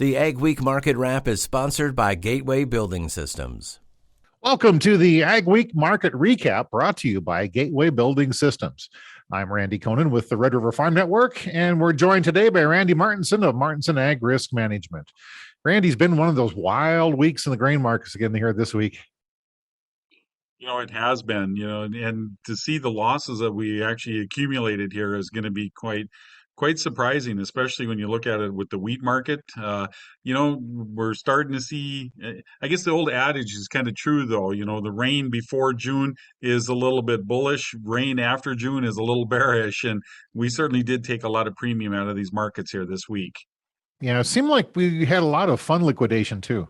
The AGWEEK Market Wrap is sponsored by Gateway Building Systems. Welcome to the AGWEEK Market Recap, brought to you by Gateway Building Systems. I'm Randy Conan with the Red River Farm Network, and we're joined today by Randy Martinson of Martinson Ag Risk Management. Randy's been one of those wild weeks in the grain markets again here this week. It has been, and to see the losses that we actually accumulated here is going to be quite surprising, especially when you look at it with the wheat market. We're starting to see, I guess the old adage is kind of true though, the rain before June is a little bit bullish, rain after June is a little bearish, and we certainly did take a lot of premium out of these markets here this week. Yeah, it seemed like we had a lot of fund liquidation too.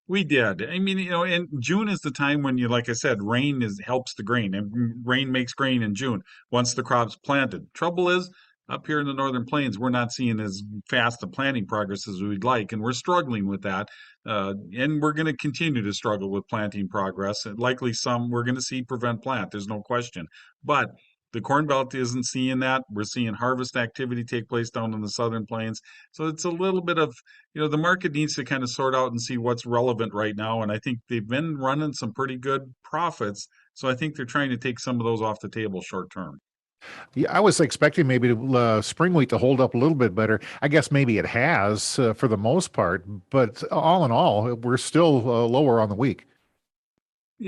We did. I mean, and June is the time when like I said, rain helps the grain, and rain makes grain in June once the crop's planted. Trouble is, up here in the Northern Plains, we're not seeing as fast a planting progress as we'd like, and we're struggling with that. And we're going to continue to struggle with planting progress. And likely some we're going to see prevent plant. There's no question. But the Corn Belt isn't seeing that. We're seeing harvest activity take place down in the Southern Plains. So it's a little bit of, the market needs to kind of sort out and see what's relevant right now. And I think they've been running some pretty good profits. So I think they're trying to take some of those off the table short term. Yeah, I was expecting maybe spring wheat to hold up a little bit better. I guess maybe it has for the most part, but all in all, we're still lower on the week.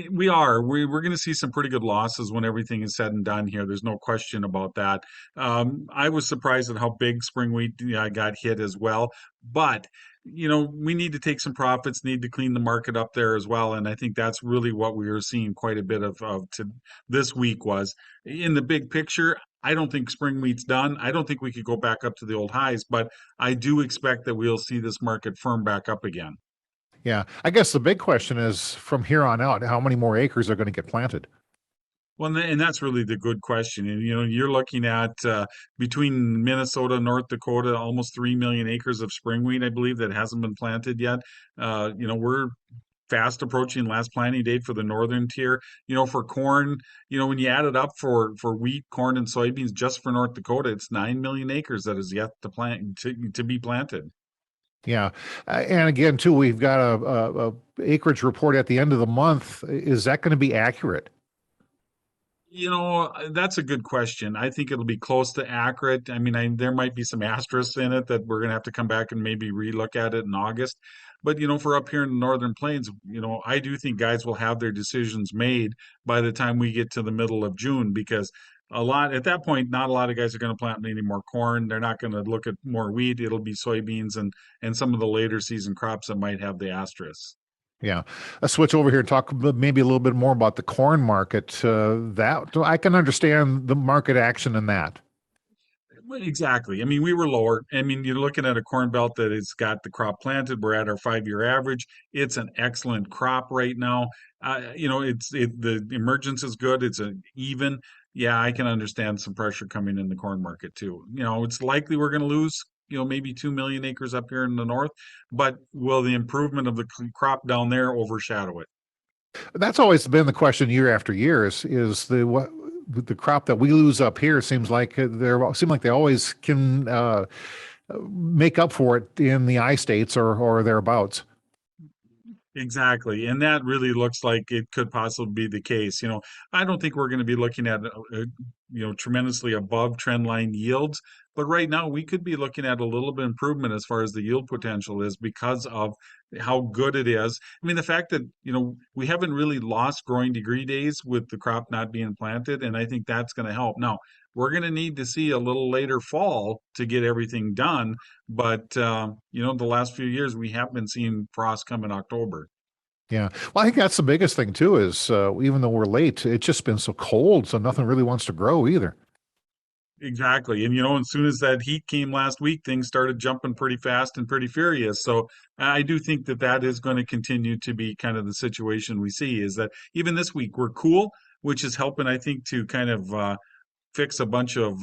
We are. We're going to see some pretty good losses when everything is said and done here. There's no question about that. I was surprised at how big spring wheat got hit as well. But, we need to take some profits, need to clean the market up there as well. And I think that's really what we were seeing quite a bit of to this week was in the big picture. I don't think spring wheat's done. I don't think we could go back up to the old highs, but I do expect that we'll see this market firm back up again. Yeah, I guess the big question is from here on out, how many more acres are going to get planted? Well, and that's really the good question. And, you're looking at between Minnesota, North Dakota, almost 3 million acres of spring wheat, I believe, that hasn't been planted yet. We're fast approaching last planting date for the northern tier. For corn, when you add it up for wheat, corn, and soybeans, just for North Dakota, it's 9 million acres that is yet to plant to be planted. Yeah, and again, too, we've got a acreage report at the end of the month. Is that going to be accurate? That's a good question. I think it'll be close to accurate. I mean, there might be some asterisks in it that we're going to have to come back and maybe relook at it in August. But, for up here in the Northern Plains, I do think guys will have their decisions made by the time we get to the middle of June because at that point, not a lot of guys are going to plant any more corn. They're not going to look at more wheat. It'll be soybeans and some of the later season crops that might have the asterisks. Yeah. Let's switch over here and talk maybe a little bit more about the corn market. That I can understand the market action in that. Exactly. I mean, we were lower. I mean, you're looking at a corn belt that has got the crop planted. We're at our 5-year average. It's an excellent crop right now. The emergence is good. It's an even. Yeah, I can understand some pressure coming in the corn market too. It's likely we're going to lose maybe 2 million acres up here in the north, but will the improvement of the crop down there overshadow it? That's always been the question year after year is the crop that we lose up here seems like they always can make up for it in the I states or thereabouts. Exactly. And that really looks like it could possibly be the case. I don't think we're going to be looking at, tremendously above trend line yields. But right now, we could be looking at a little bit improvement as far as the yield potential is because of how good it is. I mean, the fact that, we haven't really lost growing degree days with the crop not being planted. And I think that's going to help. Now, we're going to need to see a little later fall to get everything done. But, the last few years, we have been seeing frost come in October. Yeah. Well, I think that's the biggest thing too, is even though we're late, it's just been so cold. So nothing really wants to grow either. Exactly. And, as soon as that heat came last week, things started jumping pretty fast and pretty furious. So I do think that is going to continue to be kind of the situation we see is that even this week we're cool, which is helping, I think, to kind of fix a bunch of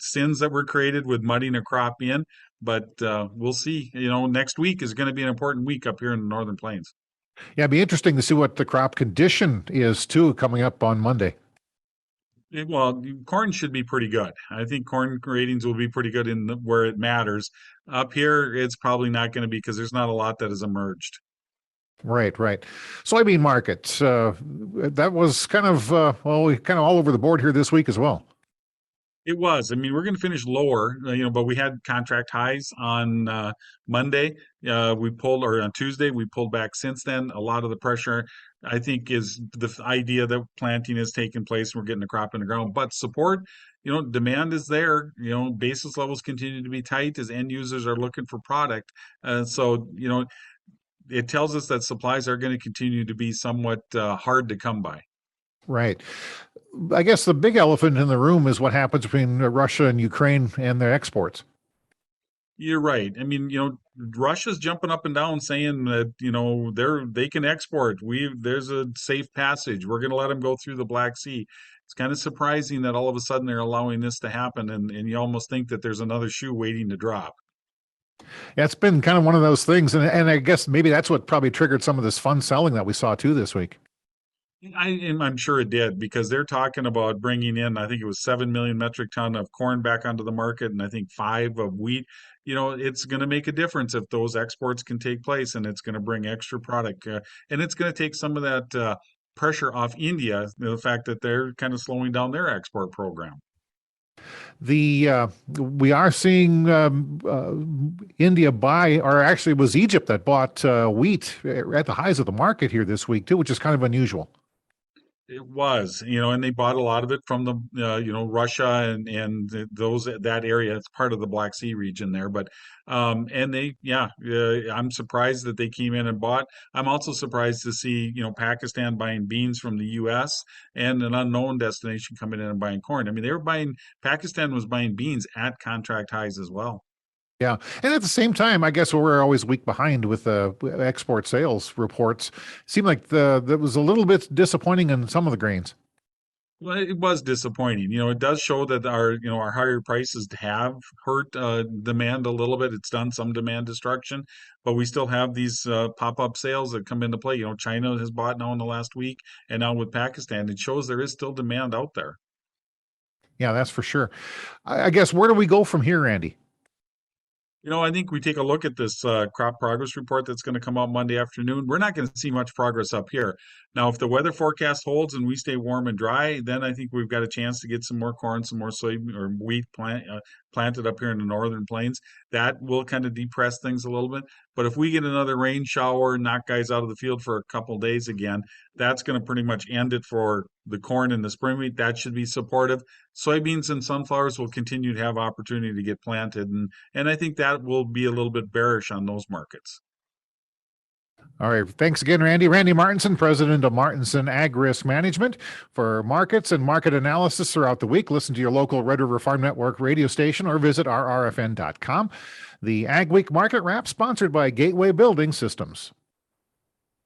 sins that were created with mudding a crop in. But we'll see. Next week is going to be an important week up here in the Northern Plains. Yeah, it'd be interesting to see what the crop condition is too coming up on Monday. Well, corn should be pretty good. I think corn ratings will be pretty good where it matters. Up here, it's probably not going to be because there's not a lot that has emerged. Right, right. Soybean markets, that was kind of, kind of all over the board here this week as well. It was. I mean, we're going to finish lower, but we had contract highs on Monday. We pulled, or on Tuesday, we pulled back since then. A lot of the pressure, I think, is the idea that planting has taken place. And we're getting the crop in the ground, but support, demand is there. Basis levels continue to be tight as end users are looking for product. So it tells us that supplies are going to continue to be somewhat hard to come by. Right. I guess the big elephant in the room is what happens between Russia and Ukraine and their exports. You're right. I mean, Russia's jumping up and down saying that, they can export. There's a safe passage. We're going to let them go through the Black Sea. It's kind of surprising that all of a sudden they're allowing this to happen, and you almost think that there's another shoe waiting to drop. Yeah, it's been kind of one of those things, and I guess maybe that's what probably triggered some of this fun selling that we saw too this week. I'm sure it did because they're talking about bringing in, I think it was 7 million metric ton of corn back onto the market, and I think 5 of wheat. It's going to make a difference if those exports can take place, and it's going to bring extra product, and it's going to take some of that pressure off India, the fact that they're kind of slowing down their export program. We are seeing India buy, or actually it was Egypt that bought wheat at the highs of the market here this week too, which is kind of unusual. It was, and they bought a lot of it from Russia and that area. It's part of the Black Sea region there, but I'm surprised that they came in and bought. I'm also surprised to see Pakistan buying beans from the U.S. and an unknown destination coming in and buying corn. I mean, Pakistan was buying beans at contract highs as well. Yeah, and at the same time, I guess we're always week behind with export sales reports. Seemed like that was a little bit disappointing in some of the grains. Well, it was disappointing. It does show that our higher prices have hurt demand a little bit. It's done some demand destruction, but we still have these pop-up sales that come into play. China has bought now in the last week, and now with Pakistan, it shows there is still demand out there. Yeah, that's for sure. I guess where do we go from here, Andy? I think we take a look at this crop progress report that's going to come out Monday afternoon. We're not going to see much progress up here. Now, if the weather forecast holds and we stay warm and dry, then I think we've got a chance to get some more corn, some more soybean or wheat planted up here in the northern plains. That will kind of depress things a little bit. But if we get another rain shower, knock guys out of the field for a couple of days again, that's going to pretty much end it for the corn and the spring wheat. That should be supportive. Soybeans and sunflowers will continue to have opportunity to get planted, and I think that will be a little bit bearish on those markets. All right. Thanks again, Randy. Randy Martinson, president of Martinson Ag Risk Management. For markets and market analysis throughout the week, listen to your local Red River Farm Network radio station or visit rrfn.com. The Ag Week Market Wrap, sponsored by Gateway Building Systems.